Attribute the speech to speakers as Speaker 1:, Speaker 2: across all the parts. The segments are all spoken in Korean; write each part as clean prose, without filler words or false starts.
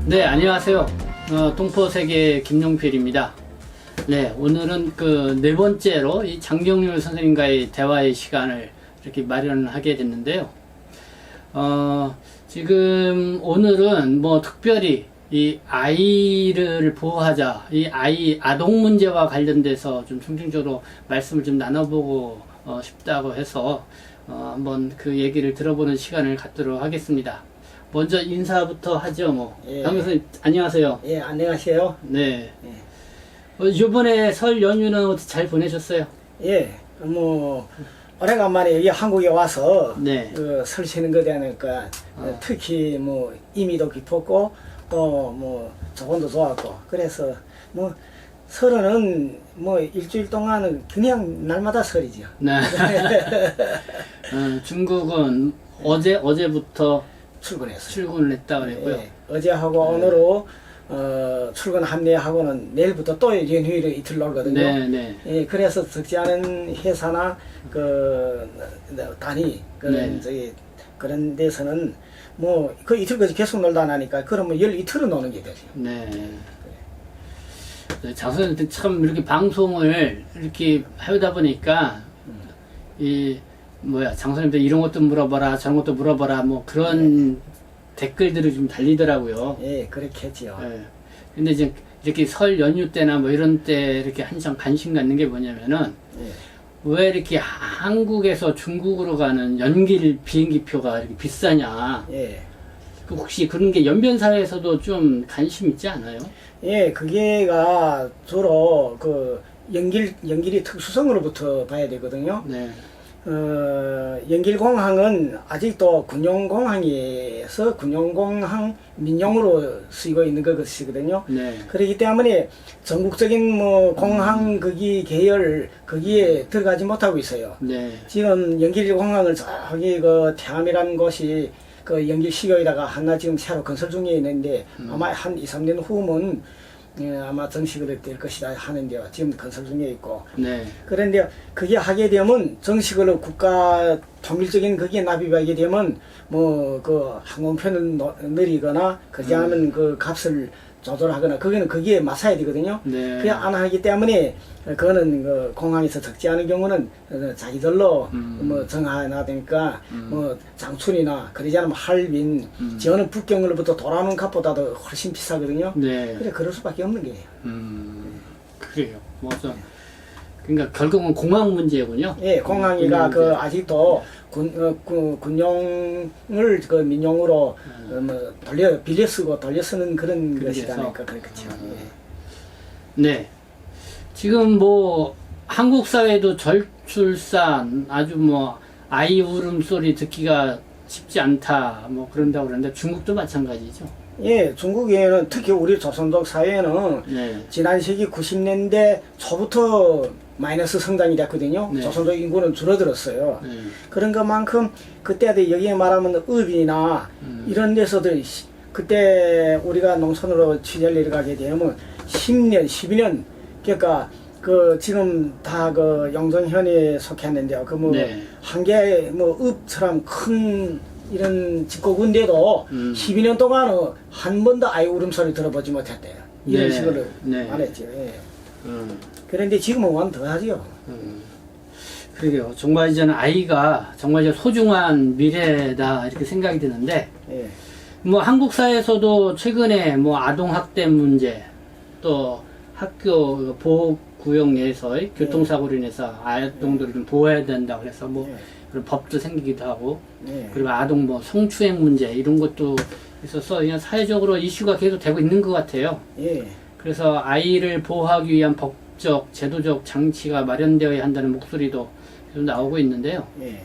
Speaker 1: 네, 안녕하세요. 동포세계 김용필입니다. 네, 오늘은 그 네 번째로 이 장경률 선생님과의 대화의 시간을 이렇게 마련하게 됐는데요. 지금 오늘은 뭐 특별히 이 아이를 보호하자, 이 아동 문제와 관련돼서 좀 중심적으로 말씀을 좀 나눠보고 싶다고 해서 한번 그 얘기를 들어보는 시간을 갖도록 하겠습니다. 먼저 인사부터 하죠, 뭐.
Speaker 2: 예.
Speaker 1: 강 교수님, 안녕하세요.
Speaker 2: 예, 안녕하세요.
Speaker 1: 네.
Speaker 2: 예.
Speaker 1: 이번에 설 연휴는 어떻게 잘 보내셨어요?
Speaker 2: 예, 오래간만에 여기 한국에 와서,
Speaker 1: 네.
Speaker 2: 설 쉬는 거에 대하니까, 특히 의미도 깊었고, 또 조건도 좋았고, 그래서 설은 일주일 동안은 그냥 날마다 설이죠.
Speaker 1: 네. 중국은 어제부터
Speaker 2: 출근했어요.
Speaker 1: 출근을 했다 그랬고요.
Speaker 2: 예, 어제하고 오늘로 출근 합류하고는 내일부터 또 연휴일을 이틀 놀거든요.
Speaker 1: 네, 네.
Speaker 2: 예, 그래서 적지 않은 회사나 단위 그런 데서는 그 이틀까지 계속 놀다 나니까 그러면 이틀은 노는 게 되죠.
Speaker 1: 네. 장 선생님 참 이렇게 방송을 이렇게 하다 보니까 장 선생님들 이런 것도 물어봐라 저런 것도 물어봐라 뭐 그런 댓글들이 좀 달리더라고요.
Speaker 2: 예, 그렇게 했죠.
Speaker 1: 예. 근데 이제 이렇게 설 연휴 때나 뭐 이런 때 이렇게 한창 관심 갖는 게 뭐냐면은
Speaker 2: 예.
Speaker 1: 왜 이렇게 한국에서 중국으로 가는 연길 비행기표가 이렇게 비싸냐.
Speaker 2: 예.
Speaker 1: 혹시 그런 게 연변사에서도 좀 관심 있지 않아요?
Speaker 2: 예, 그게가 주로 연길이 특수성으로부터 봐야 되거든요.
Speaker 1: 네.
Speaker 2: 연길공항은 아직도 군용공항에서 군용공항 민용으로 쓰이고 있는 것이거든요.
Speaker 1: 네.
Speaker 2: 그렇기 때문에 전국적인 공항 계열 거기에 들어가지 못하고 있어요.
Speaker 1: 네.
Speaker 2: 지금 연길공항을 저기 태암이라는 곳이 연길시교에다가 하나 지금 새로 건설 중에 있는데 아마 한 2, 3년 후면 아마 정식으로 될 것이다 하는데요. 지금 건설 중에 있고.
Speaker 1: 네.
Speaker 2: 그런데 그게 하게 되면 정식으로 국가 통일적인 거기에 납입하게 되면 항공편을 늘리거나 그러지 않으면 그 값을 조절하거나 거기에 맞춰야 되거든요.
Speaker 1: 네.
Speaker 2: 그게 안 하기 때문에 그거는 공항에서 적지 않은 경우는 자기들로 정하나 되니까 장춘이나 그러지 않으면 할빈 저는 북경으로부터 돌아오는 값보다도 훨씬 비싸거든요.
Speaker 1: 네.
Speaker 2: 그래 그럴 수밖에 없는 거예요.
Speaker 1: 그래요. 맞아. 그러니까 결국은 공항 문제군요.
Speaker 2: 예, 공항이가 아직도 군용을 민용으로 빌려 쓰고 돌려 쓰는 그런 것이다니까 그렇죠. 예.
Speaker 1: 네. 지금 한국 사회도 절출산 아주 아이 울음소리 듣기가 쉽지 않다 그런다고 그러는데 중국도 마찬가지죠.
Speaker 2: 예, 중국에는 특히 우리 조선족 사회는
Speaker 1: 네.
Speaker 2: 지난 세기 90년대 초부터 마이너스 성장이 됐거든요.
Speaker 1: 네.
Speaker 2: 조선족 인구는 줄어들었어요.
Speaker 1: 네.
Speaker 2: 그런 것만큼 그때도 여기에 말하면 업이나 이런 데서도 그때 우리가 농촌으로 취재를 내려가게 되면 10년, 12년 그러니까 지금 다 영종현에 속했는데요.
Speaker 1: 네.
Speaker 2: 한 개 업처럼 큰 이런 집고군데도 12년 동안 한 번도 아이 울음소리 들어보지 못했대요. 이런
Speaker 1: 네.
Speaker 2: 식으로
Speaker 1: 네.
Speaker 2: 말했죠. 예. 그런데 지금은 완 더하지요.
Speaker 1: 그러게요. 정말 이제는 아이가 정말 이제 소중한 미래다 이렇게 생각이 드는데
Speaker 2: 예.
Speaker 1: 한국 사회에서도 최근에 아동 학대 문제 또 학교 보호구역 내에서의 교통사고로 인해서 아동들을 좀 보호해야 된다 그래서 그런 법도 생기기도 하고 그리고 아동 성추행 문제 이런 것도 있어서 그냥 사회적으로 이슈가 계속 되고 있는 것 같아요.
Speaker 2: 예.
Speaker 1: 그래서 아이를 보호하기 위한 법적, 제도적 장치가 마련되어야 한다는 목소리도 계속 나오고 있는데요.
Speaker 2: 예.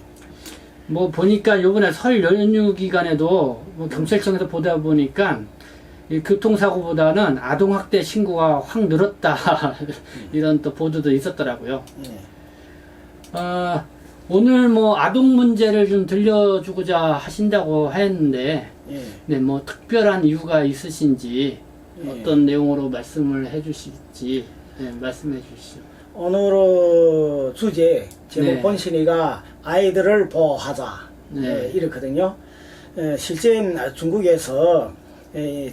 Speaker 1: 보니까 요번에 설 연휴 기간에도 경찰청에서 보다 보니까 이 교통사고보다는 아동학대 신고가 확 늘었다. 이런 또 보도도 있었더라고요.
Speaker 2: 예.
Speaker 1: 오늘 아동 문제를 좀 들려주고자 하신다고 했는데,
Speaker 2: 예.
Speaker 1: 네, 특별한 이유가 있으신지,
Speaker 2: 예.
Speaker 1: 어떤 내용으로 말씀을 해 주실지, 네, 말씀해 주시죠.
Speaker 2: 오늘 주제, 제목
Speaker 1: 네.
Speaker 2: 본신이가 아이들을 보호하자.
Speaker 1: 네.
Speaker 2: 이렇거든요. 실제 중국에서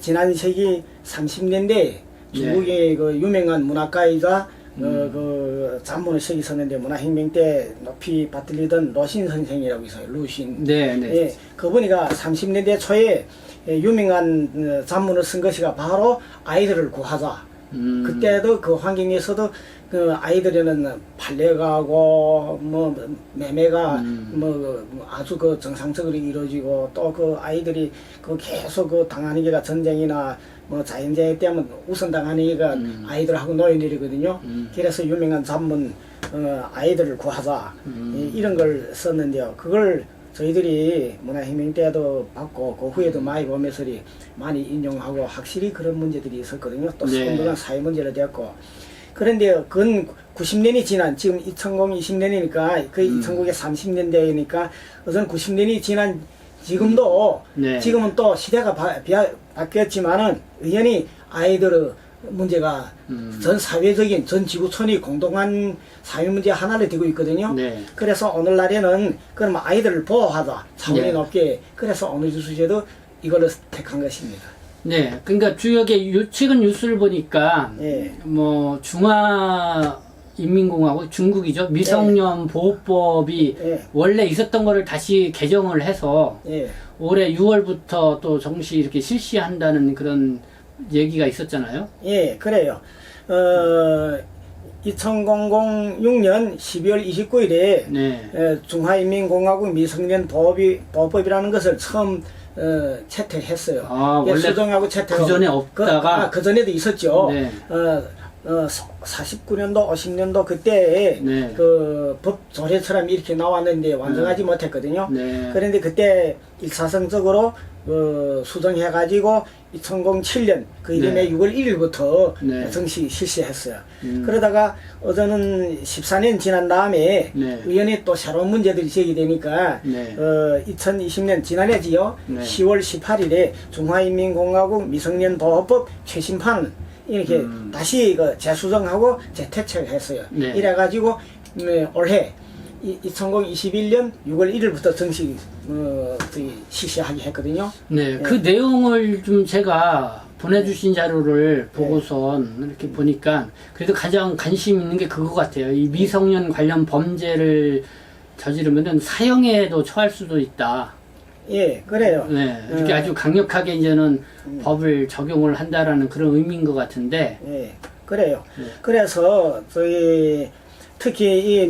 Speaker 2: 지난 세기 30년대 중국의 그 유명한 문학가이자 그 잡문을 쓰기 썼는데 문화혁명 때 높이 받들리던 로신 선생이라고 있어요. 루신.
Speaker 1: 네, 네.
Speaker 2: 예, 그분이가 30년대 초에 유명한 잡문을 쓴 것이가 바로 아이들을 구하자. 그때도 그 환경에서도 그 아이들에는 팔려가고 뭐 매매가 뭐 아주 그 정상적으로 이루어지고 또 그 아이들이 그 계속 그 당하는 게가 전쟁이나 뭐 자연재해 때문에 우선 당하는 게가 아이들하고 노인들이거든요. 그래서 유명한 잡문 아이들을 구하자 이런 걸 썼는데요. 그걸 저희들이 문화혁명 때도 받고 그 후에도 많이 보면서 많이 인용하고 확실히 그런 문제들이 있었거든요. 또 선도가 사회 문제로 됐고 그런데 그건 90년이 지난 지금 2020년이니까 거의 1900 30년대이니까 우선 90년이 지난 지금도 지금은 또 시대가 바뀌었지만은 의연히 아이들의 문제가 전 사회적인 전 지구촌이 공동한 사회 문제 하나를 되고 있거든요. 그래서 오늘날에는 그럼 아이들을 보호하자 차원이 높게 그래서 어느 주제도 이걸로 택한 것입니다.
Speaker 1: 네, 그러니까 주역의 최근 뉴스를 보니까 뭐 중화인민공화국 중국이죠 미성년 보호법이 원래 있었던 거를 다시 개정을 해서 올해 6월부터 또 정시 이렇게 실시한다는 그런 얘기가 있었잖아요.
Speaker 2: 예, 그래요. 2006년 12월 29일에 중화인민공화국 미성년 보호법이라는 것을 처음 채택했어요.
Speaker 1: 원래
Speaker 2: 수정하고 채택하고
Speaker 1: 그 전에 없다가
Speaker 2: 그 전에도 있었죠. 49년도 50년도 그때 그 법 조례처럼 이렇게 나왔는데 완성하지 못했거든요. 그런데 그때 일사성적으로 수정해가지고 2007년 그 이듬해 6월 1일부터 정식 실시했어요. 그러다가 어제는 14년 지난 다음에 의원이 또 새로운 문제들이 제기되니까 2020년 지난해지요. 10월 18일에 중화인민공화국 미성년 보호법 최신판을 이렇게 다시 그 재수정하고 재태책했어요. 이래가지고 올해 2021년 6월 1일부터 정식 실시하게 했거든요.
Speaker 1: 그 내용을 좀 제가 보내주신 자료를 보고선 이렇게 보니까 그래도 가장 관심 있는 게 그거 같아요. 이 미성년 관련 범죄를 저지르면은 사형에도 처할 수도 있다.
Speaker 2: 예, 그래요.
Speaker 1: 이렇게 아주 강력하게 이제는 법을 적용을 한다라는 그런 의미인 것 같은데.
Speaker 2: 예, 그래요. 그래서 저희 특히 이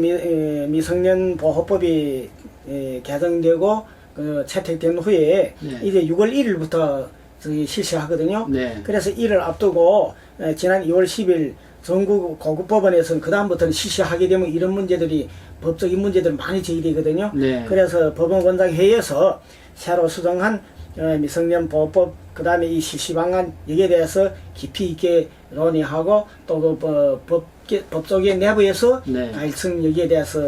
Speaker 2: 미성년 보호법이 개정되고 채택된 후에 이제 6월 1일부터 저희 실시하거든요. 그래서 이를 앞두고 지난 2월 10일 전국 고급법원에서는 그 다음부터는 실시하게 되면 이런 문제들이 법적인 문제들 많이 제기되거든요. 그래서 법원원장회의에서 새로 수정한 미성년 보호법 그 다음에 이 실시 방안 여기에 대해서 깊이 있게 논의하고 또 그 법조계 내부에서 달성 여기에 대해서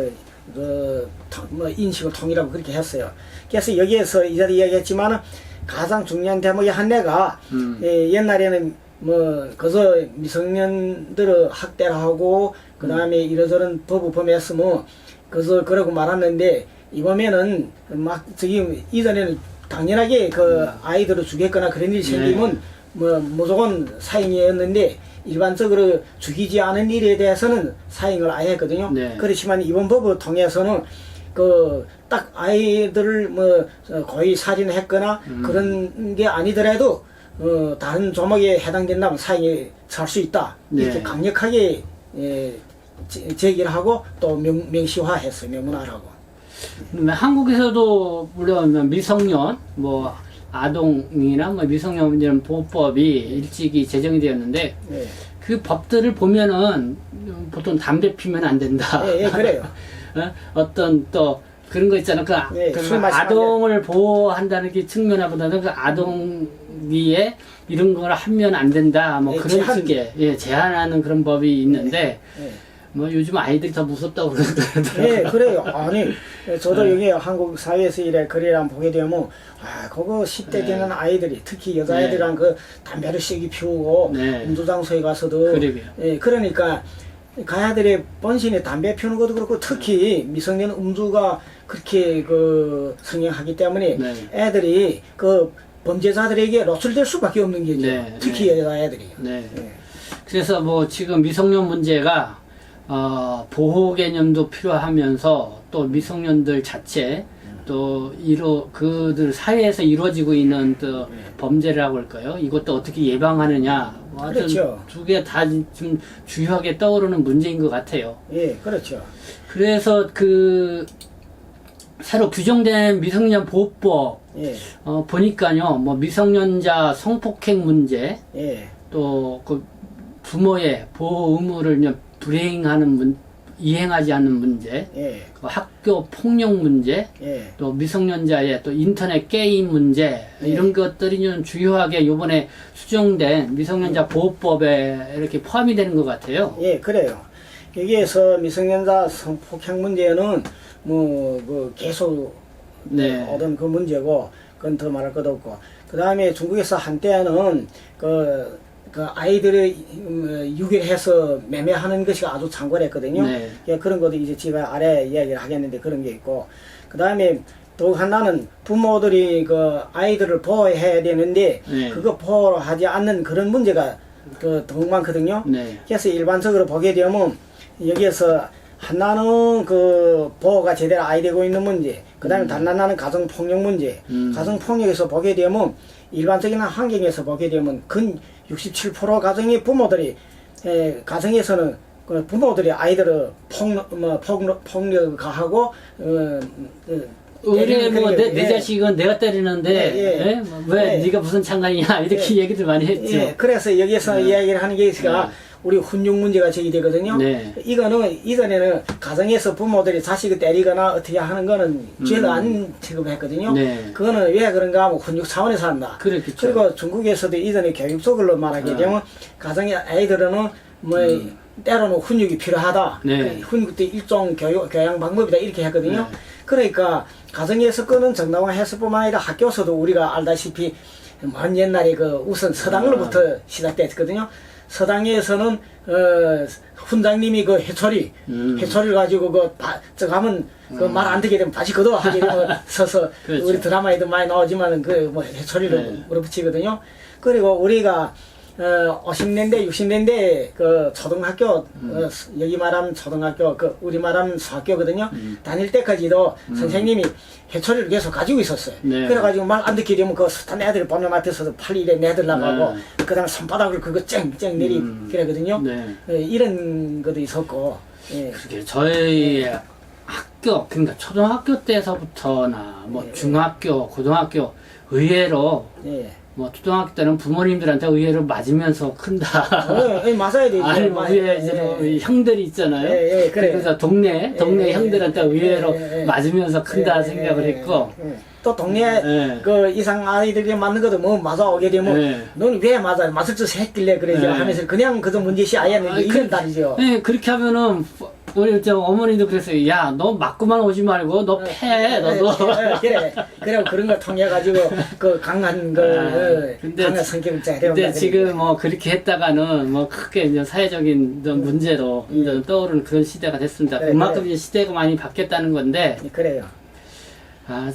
Speaker 2: 뭐 인식을 통일하고 그렇게 했어요. 그래서 여기에서 이전에 이야기했지만 가장 중요한 대목의 하나가 옛날에는 뭐 그저 미성년들을 학대를 하고 그 다음에 이러저런 법을 범했으면 그저 그러고 말았는데 이번에는 막 저기 이전에는 당연하게 그 아이들을 죽였거나 그런 일이 생기면 뭐 무조건 사형이었는데 일반적으로 죽이지 않은 일에 대해서는 사형을 아예 했거든요. 그렇지만 이번 법을 통해서는 그 딱 아이들을 뭐 고의 살인했거나 그런 게 아니더라도 다른 조목에 해당된다면 사형에 처할 수 있다. 이렇게 강력하게 제기를 하고 또 명시화했어요. 명문화라고.
Speaker 1: 한국에서도 물론 미성년, 뭐 아동이나 뭐 미성년 보호법이 일찍이 제정이 되었는데 그 법들을 보면은 보통 담배 피면 안 된다.
Speaker 2: 그래요.
Speaker 1: 어떤 또 그런 거 있잖아. 그 아동을 보호한다는 게 측면보다는 그 아동위에 이런 걸 하면 안 된다. 뭐 그런 식의 제한하는 그런 법이 있는데 뭐 요즘 아이들이 더 무섭다고 그러더라고요.
Speaker 2: 그래요. 아니 저도 여기 한국 사회에서 이래 글을 한번 보게 되면 그거 10대 되는 아이들이 특히 여자아이들이랑 그 담배를 세게 피우고 음주장소에 가서도 그러니까 그 아이들의 본신에 담배 피우는 것도 그렇고 특히 미성년 음주가 그렇게 그 성행하기 때문에 애들이 그 범죄자들에게 노출될 수밖에 없는 게죠.
Speaker 1: 네,
Speaker 2: 특히
Speaker 1: 네.
Speaker 2: 여자애들이.
Speaker 1: 네.
Speaker 2: 예.
Speaker 1: 그래서 뭐 지금 미성년 문제가 보호 개념도 필요하면서 또 미성년들 자체 또 그들 사회에서 이루어지고 있는 또 범죄라고 할까요? 이것도 어떻게 예방하느냐.
Speaker 2: 그렇죠.
Speaker 1: 두 개 다 지금 주요하게 떠오르는 문제인 것 같아요.
Speaker 2: 예, 그렇죠.
Speaker 1: 그래서 새로 규정된 미성년 보호법
Speaker 2: 예,
Speaker 1: 보니까요, 뭐 미성년자 성폭행 문제,
Speaker 2: 예,
Speaker 1: 또 그 부모의 보호 의무를 그냥 이행하지 않는 문제,
Speaker 2: 예,
Speaker 1: 그 학교 폭력 문제,
Speaker 2: 예,
Speaker 1: 또 미성년자의 또 인터넷 게임 문제 이런 것들이 좀 주요하게 요번에 수정된 미성년자 보호법에 이렇게 포함이 되는 것 같아요.
Speaker 2: 예, 그래요. 여기에서 미성년자 성폭행 문제는 계속
Speaker 1: 네.
Speaker 2: 얻은 그 문제고, 그건 더 말할 것도 없고, 그 다음에 중국에서 한때는 그 아이들을 유기해서 매매하는 것이 아주 창궐했거든요.
Speaker 1: 네.
Speaker 2: 예, 그런 것도 이제 제가 아래 이야기를 하겠는데 그런 게 있고, 그 다음에 더욱 하나는 부모들이 그 아이들을 보호해야 되는데
Speaker 1: 네.
Speaker 2: 그거 보호하지 않는 그런 문제가 더욱 많거든요.
Speaker 1: 네.
Speaker 2: 그래서 일반적으로 보게 되면 여기에서 하나는 그 보호가 제대로 안 되고 있는 문제, 그 다음에 다른 하나는 가정폭력 문제. 가정폭력에서 보게 되면 일반적인 환경에서 보게 되면 근 67% 가정의 부모들이 가정에서는 그 부모들이 아이들을 폭력을 가하고
Speaker 1: 우리 뭐 내
Speaker 2: 예.
Speaker 1: 자식은 내가 때리는데
Speaker 2: 예, 예.
Speaker 1: 예? 왜
Speaker 2: 예.
Speaker 1: 네가 무슨 상관이냐 이렇게 얘기들 많이 했죠.
Speaker 2: 예, 그래서 여기서 이야기를 하는 게 있으니까 우리 훈육 문제가 제기되거든요.
Speaker 1: 네.
Speaker 2: 이거는 이전에는 가정에서 부모들이 자식을 때리거나 어떻게 하는 거는 죄를 안 취급했거든요.
Speaker 1: 네.
Speaker 2: 그거는 왜 그런가 하면 훈육 차원에서 한다.
Speaker 1: 그렇겠죠.
Speaker 2: 그리고 중국에서도 이전에 교육적으로 말하게 되면 가정의 아이들은 때로는 훈육이 필요하다.
Speaker 1: 네.
Speaker 2: 그 훈육도 일종 교양 방법이다 이렇게 했거든요.
Speaker 1: 네.
Speaker 2: 그러니까 가정에서 끄는 정당화했을 뿐만 아니라 학교에서도 우리가 알다시피 먼 옛날에 우선 서당으로부터 시작됐거든요. 서당에서는 훈장님이 해초리를 가지고 가면 말 안 듣게 되면 다시 걷어 하게 되면 서서
Speaker 1: 그렇죠.
Speaker 2: 우리 드라마에도 많이 나오지만은 해초리를
Speaker 1: 네.
Speaker 2: 물어붙이거든요. 그리고 우리가 50년대, 60년대 초등학교, 여기 말하면 초등학교, 우리 말하면 수학교거든요. 다닐 때까지도 선생님이 해초리를 계속 가지고 있었어요.
Speaker 1: 네.
Speaker 2: 그래가지고 말 안 듣게 되면 스탄 애들이 보면 앞에서 팔 이래 내들라고 하고, 그 다음에 손바닥을 그거 쨍쨍 내리, 그러거든요.
Speaker 1: 네.
Speaker 2: 이런 것도 있었고, 예.
Speaker 1: 그게 저희 학교, 그러니까 초등학교 때서부터나 뭐 중학교, 고등학교 의외로
Speaker 2: 예.
Speaker 1: 뭐 초등학교 때는 부모님들한테 의외로 맞으면서 큰다.
Speaker 2: 맞아야 되죠.
Speaker 1: 아니 뭐 위에 이제 형들이 있잖아요.
Speaker 2: 예, 그래요.
Speaker 1: 그래서 동네 형들한테 의외로 맞으면서 큰다 생각을 했고.
Speaker 2: 또 동네
Speaker 1: 예.
Speaker 2: 이상 아이들이 맞는 것도 뭐 맞아 오게 되면
Speaker 1: 예.
Speaker 2: 너는 왜 맞아 맞을 짓 했길래 그러지
Speaker 1: 예.
Speaker 2: 하면서 그냥 그저 문제시 아니었는데 이건 다르죠.
Speaker 1: 네, 그렇게 하면은 우리 어머니도 그랬어요. 야, 너 맞고만 오지 말고 너 패, 너도.
Speaker 2: 그래 그런 걸 통해 가지고 강한 강한 성격을 짜
Speaker 1: 근데 지금 뭐 그렇게 했다가는 뭐 크게 이제 사회적인 문제로 이제 떠오르는 그런 시대가 됐습니다.
Speaker 2: 그래,
Speaker 1: 그만큼
Speaker 2: 그래.
Speaker 1: 이제 시대가 많이 바뀌었다는 건데.
Speaker 2: 그래요.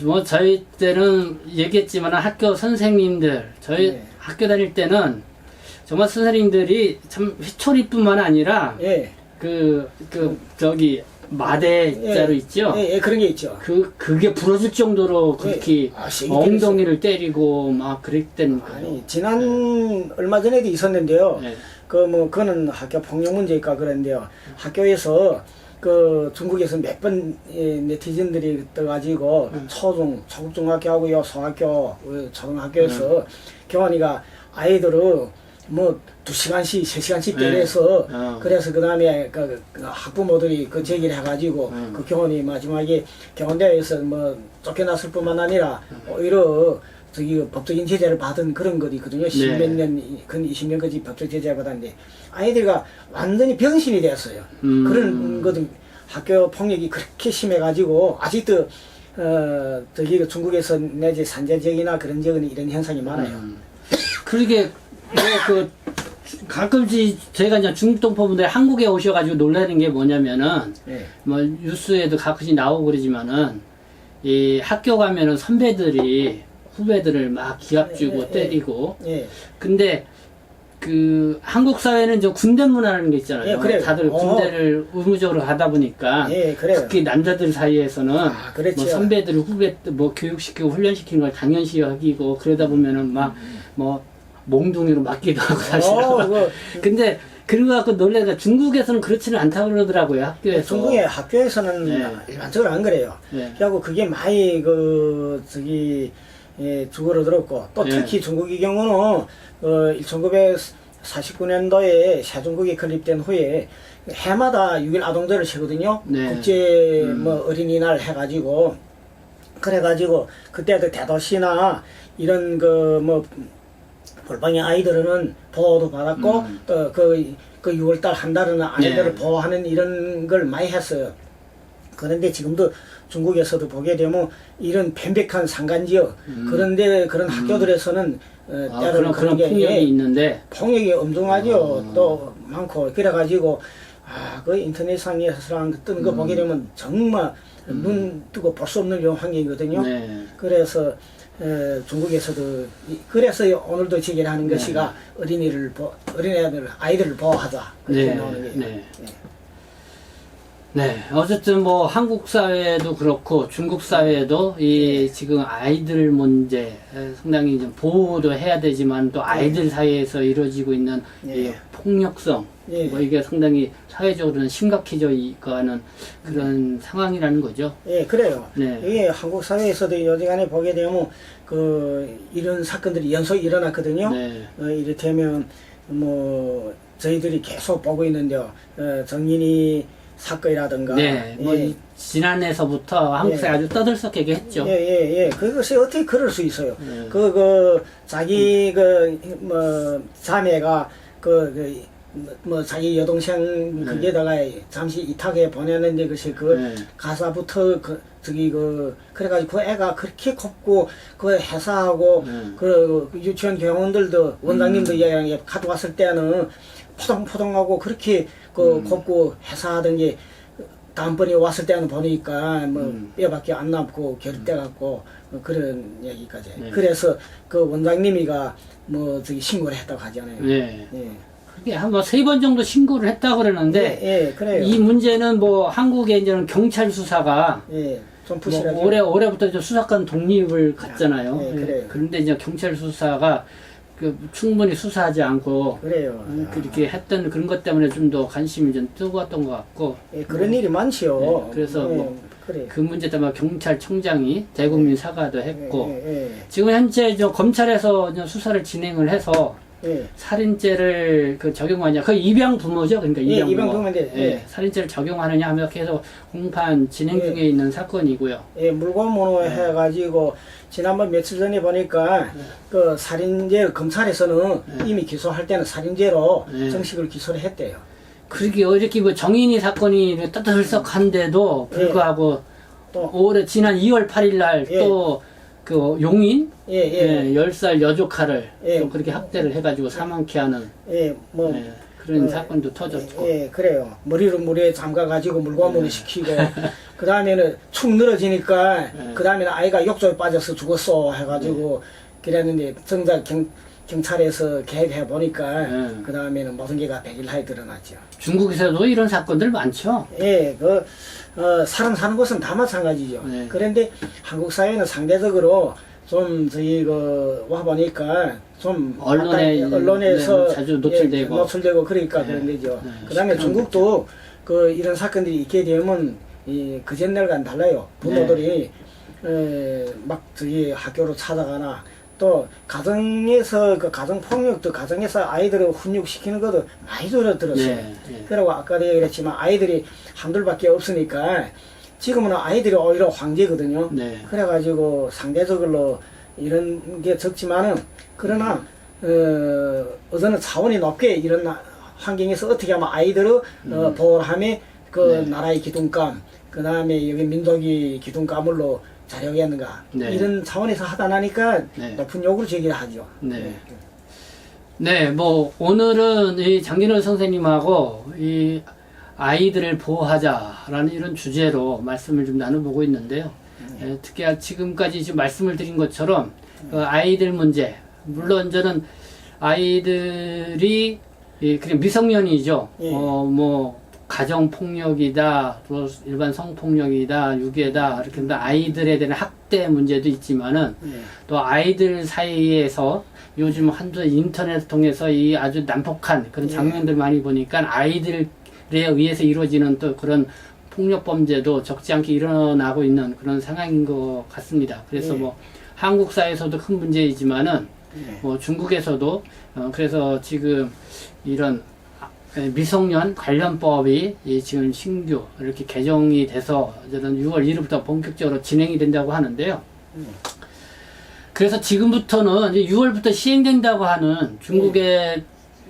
Speaker 1: 뭐 저희 때는 얘기했지만 학교 선생님들 저희
Speaker 2: 네.
Speaker 1: 학교 다닐 때는 정말 선생님들이 참 회초리뿐만 아니라
Speaker 2: 예.
Speaker 1: 저기 마대자루 있죠.
Speaker 2: 예, 그런 게 있죠.
Speaker 1: 그게 부러질 정도로 그렇게
Speaker 2: 세게
Speaker 1: 엉덩이를 때리고 막 그랬던
Speaker 2: 아니 지난 얼마 전에도 있었는데요.
Speaker 1: 네.
Speaker 2: 그거는 학교 폭력 문제니까 그런데요. 학교에서 중국에서 몇 번 네티즌들이 떠가지고 초중학교하고요, 소학교, 초등학교에서 교환이가 아이들을 뭐 2시간씩, 3시간씩 때려서 그래서 그 다음에 학부모들이 제기를 해가지고 그 교원이 마지막에 교원대회에서 뭐 쫓겨났을 뿐만 아니라 오히려 법적인 제재를 받은 그런 것이 있거든요. 10몇 년, 근 20년까지 법적 제재를 받았는데 아이들과 완전히 병신이 되었어요. 그런 것은 학교 폭력이 그렇게 심해가지고 아직도 중국에서 내지 산재 지역이나 그런 지역은 이런 현상이 많아요.
Speaker 1: 그러게 가끔씩 저희가 이제 중국 동포분들 한국에 오셔가지고 놀라는 게 뭐냐면은 뭐 뉴스에도 가끔씩 나오고 그러지만은 이 학교 가면은 선배들이 후배들을 막 기합 주고
Speaker 2: 예,
Speaker 1: 때리고.
Speaker 2: 예.
Speaker 1: 근데 그 한국 사회는 저 군대 문화라는 게 있잖아요.
Speaker 2: 예, 그래요.
Speaker 1: 다들 군대를 의무적으로 가다 보니까
Speaker 2: 예, 그래요.
Speaker 1: 특히 남자들 사이에서는
Speaker 2: 그렇죠.
Speaker 1: 뭐 선배들 후배 뭐 교육시키고 훈련시키는 걸 당연시 여기고 그러다 보면은 막 뭐 몽둥이로 맞기도 하고 사실은. 근데 그런 거 갖고 놀래가 중국에서는 그렇지는 않다고 그러더라고요, 학교에서.
Speaker 2: 중국의 학교에서는
Speaker 1: 네.
Speaker 2: 일반적으로 안 그래요.
Speaker 1: 네.
Speaker 2: 그리고 그게 많이 주거로 들었고 또
Speaker 1: 네.
Speaker 2: 특히 중국의 경우는 1949년도에 새중국이 건립된 후에 해마다 6일 아동절을 치거든요.
Speaker 1: 네.
Speaker 2: 국제 뭐 어린이날 해가지고 그래가지고 그때도 대도시나 이런 뭐 골방의 아이들은 보호도 받았고 또 그 6월달 한 달은 아이들을
Speaker 1: 네.
Speaker 2: 보호하는 이런 걸 많이 했어요. 그런데 지금도 중국에서도 보게 되면 이런 팽백한 산간지역 그런데 그런 학교들에서는 때로는
Speaker 1: 그런
Speaker 2: 게
Speaker 1: 폭력이 있는데.
Speaker 2: 폭력이 엄중하죠. 또 많고 그래가지고 그 인터넷상에서 뜨는 거 보게 되면 정말 눈 뜨고 볼 수 없는 이런 환경이거든요.
Speaker 1: 네.
Speaker 2: 그래서 중국에서도 그래서 오늘도 제기를 하는 것이가 아이들을 보호하자 그렇게
Speaker 1: 네.
Speaker 2: 나오는 거예요.
Speaker 1: 네. 네, 어쨌든 뭐 한국 사회도 그렇고 중국 사회도 이 지금 아이들 문제 상당히 좀 보호도 해야 되지만 또 아이들 사이에서 이루어지고 있는 이 폭력성 뭐 이게 상당히 사회적으로는 심각해져 가는 그런 상황이라는 거죠.
Speaker 2: 예, 그래요.
Speaker 1: 네.
Speaker 2: 이게 한국 사회에서도 요즘에 보게 되면 이런 사건들이 연속 일어났거든요.
Speaker 1: 네.
Speaker 2: 이를테면 뭐 저희들이 계속 보고 있는데요. 정인이 사건이라든가.
Speaker 1: 네, 뭐
Speaker 2: 예.
Speaker 1: 지난해서부터 한국 사회 아주 떠들썩하게 했죠.
Speaker 2: 예. 그것이 어떻게 그럴 수 있어요?
Speaker 1: 네.
Speaker 2: 자기 자매가 자기 여동생 그게다가 잠시 이탁에 보내는데 그것이
Speaker 1: 네.
Speaker 2: 가사부터 그래가지고 그 애가 그렇게 컸고 그 회사하고 그 유치원 교원들도 원장님도 이야기하는 게 가져왔을 때는 포동포동하고 그렇게 곱고 회사하던 게 다음번에 왔을 때는 보니까 뼈밖에 안 남고 결대 갖고 그런 얘기까지.
Speaker 1: 네.
Speaker 2: 그래서 그 원장님이가 신고를 했다고 하잖아요.
Speaker 1: 네.
Speaker 2: 예.
Speaker 1: 그게 한 뭐 3번 정도 신고를 했다고 그러는데
Speaker 2: 예, 그래요.
Speaker 1: 이 문제는 뭐 한국의 이제는 경찰 수사가
Speaker 2: 좀
Speaker 1: 뭐
Speaker 2: 부실하죠.
Speaker 1: 올해부터 이제 수사권 독립을 갖잖아요.
Speaker 2: 예, 그래요.
Speaker 1: 그런데 이제 경찰 수사가 충분히 수사하지 않고
Speaker 2: 그래요.
Speaker 1: 그렇게 했던 그런 것 때문에 좀 더 관심이 좀 뜨거웠던 것 같고.
Speaker 2: 예, 그런 일이 많지요.
Speaker 1: 네, 그래서
Speaker 2: 그래요.
Speaker 1: 그 문제 때문에 경찰청장이 대국민 사과도 했고
Speaker 2: 예.
Speaker 1: 지금 현재 검찰에서 이제 수사를 진행을 해서 살인죄를 적용하냐, 그 입양 부모죠, 그러니까 입양 부모.
Speaker 2: 부모인데,
Speaker 1: 예, 살인죄를 적용하느냐 하면서 계속 공판 진행 중에 있는 사건이고요.
Speaker 2: 예, 물고문호 해가지고 지난번 며칠 전에 보니까 그 살인죄 검찰에서는 이미 기소할 때는 살인죄로 정식으로 기소를 했대요.
Speaker 1: 그러게 이렇게 뭐 정인이 사건이 떠들썩한데도 불구하고 또 지난 2월 8일 날 또 그 용인 10살 여조카를 또 그렇게 학대를 해가지고 사망케 하는 그런 사건도 터졌고.
Speaker 2: 그래요. 머리를 물에 잠가가지고 물고문을 시키고 그 다음에는 축 늘어지니까 그 다음에는 아이가 욕조에 빠져서 죽었어 해가지고 그랬는데 정작 경찰에서 개입해 보니까 그 다음에는 모든 게가 백일하에 드러났죠.
Speaker 1: 중국에서도 이런 사건들 많죠.
Speaker 2: 사람 사는 곳은 다 마찬가지죠. 그런데 한국 사회는 상대적으로 좀 와 보니까 좀 언론에서
Speaker 1: 자주 노출되고
Speaker 2: 그러니까 그런 거죠. 그다음에 중국도 이런 사건들이 있게 되면 그 전날과는 달라요. 부모들이 막 학교로 찾아가나 또 가정에서 가정폭력도 가정에서 아이들을 훈육시키는 것도 많이 들었어요. 그리고 아까도 얘기했지만 아이들이 한둘밖에 없으니까 지금은 아이들이 오히려 황제거든요. 그래가지고 상대적으로 이런 게 적지만은 그러나 어느 차원이 높게 이런 환경에서 어떻게 하면 아이들을 보호를 하면 나라의 기둥감 그 다음에 여기 민족의 기둥감으로 자려겠는가 이런 차원에서 하다 나니까 높은 요구를 제기를 하죠.
Speaker 1: 뭐 오늘은 이 장진원 선생님하고 이 아이들을 보호하자라는 이런 주제로 말씀을 좀 나눠보고 있는데요. 특히 지금까지 지금 말씀을 드린 것처럼 그 아이들 문제. 물론 저는 아이들이 그냥 미성년이죠.
Speaker 2: 예.
Speaker 1: 뭐 가정 폭력이다, 또 일반 성폭력이다, 유괴다 이렇게 한다. 아이들에 대한 학대 문제도 있지만은
Speaker 2: 예.
Speaker 1: 또 아이들 사이에서 요즘 한두 인터넷 통해서 이 아주 난폭한 그런 장면들 많이 보니까 아이들에 의해서 이루어지는 또 그런 폭력 범죄도 적지 않게 일어나고 있는 그런 상황인 것 같습니다. 그래서
Speaker 2: 예.
Speaker 1: 뭐 한국 사회에서도 큰 문제이지만은
Speaker 2: 예.
Speaker 1: 뭐 중국에서도 그래서 지금 이런 미성년 관련법이 지금 신규 이렇게 개정이 돼서 저는 6월 1일부터 본격적으로 진행이 된다고 하는데요. 그래서 지금부터는 이제 6월부터 시행된다고 하는 중국의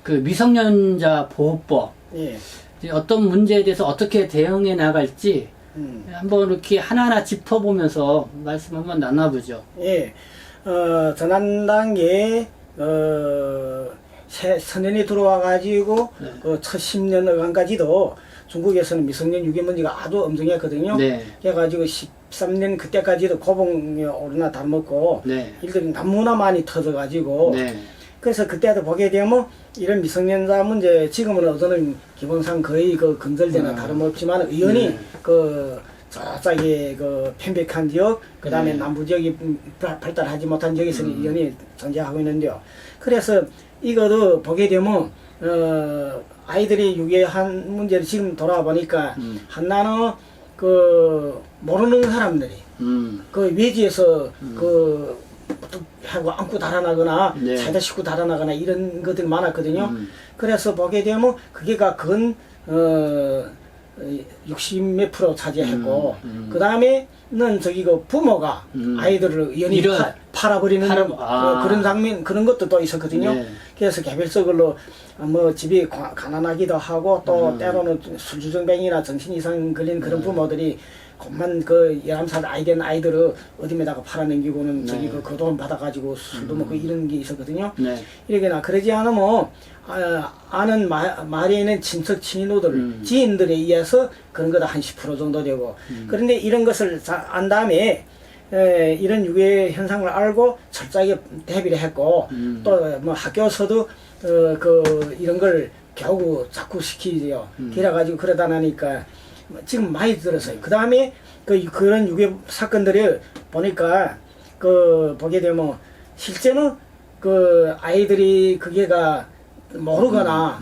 Speaker 1: 그 미성년자 보호법
Speaker 2: 예.
Speaker 1: 이제 어떤 문제에 대해서 어떻게 대응해 나갈지 한번 이렇게 하나하나 짚어보면서 말씀 한번 나눠보죠.
Speaker 2: 예. 지난단계에 선연이 들어와가지고
Speaker 1: 네.
Speaker 2: 첫 10년 어간까지도 중국에서는 미성년 유괴 문제가 아주 엄청했거든요.
Speaker 1: 네.
Speaker 2: 그래가지고 13년 그때까지도 고봉이 오르나 다먹고
Speaker 1: 네.
Speaker 2: 일들이 너무나 많이 터져가지고
Speaker 1: 네.
Speaker 2: 그래서 그때도 보게 되면 이런 미성년자 문제 지금은 어제는 기본상 거의 그 건설되나 다름없지만 의원이
Speaker 1: 네.
Speaker 2: 그 저쪽에 그 편백한 지역 그 다음에
Speaker 1: 네.
Speaker 2: 남부 지역이 발달하지 못한 지역에서는 의원이 존재하고 있는데요. 그래서 이거도 보게 되면 아이들이 유괴한 문제를 지금 돌아와 보니까 하나는 그 모르는 사람들이 그 외지에서 그 하고 안고 달아나거나
Speaker 1: 네.
Speaker 2: 사다 싣고 달아나거나 이런 것들이 많았거든요. 그래서 보게 되면 그게가 근 60몇 프로 차지했고 그 다음에는 저기 그 부모가 아이들을 연이 팔아버리는 그런 장면 그런 것도 또 있었거든요.
Speaker 1: 네.
Speaker 2: 그래서 개별적으로 뭐 집이 가난하기도 하고 또 때로는 술주정뱅이나 정신 이상 걸린 그런 부모들이 곧만 그 11살 아이 된 아이들을 어디에다가 팔아넘기고는 저기 그 돈 받아가지고 술도 먹고 이런 게 있었거든요.
Speaker 1: 네.
Speaker 2: 이렇게나 그러지 않으면 아는 말에 있는 친척 친인들 지인들에 의해서 그런 거다 한 10% 정도 되고 그런데 이런 것을 안 다음에 이런 유괴 현상을 알고 철저하게 대비를 했고 또 뭐 학교에서도 그 이런 걸 겨우 자꾸 시키죠. 그래가지고 그러다 나니까 지금 많이 들었어요. 그 다음에 그런 유괴 사건들을 보니까 그 보게 되면 실제는 그 아이들이 그게가 모르거나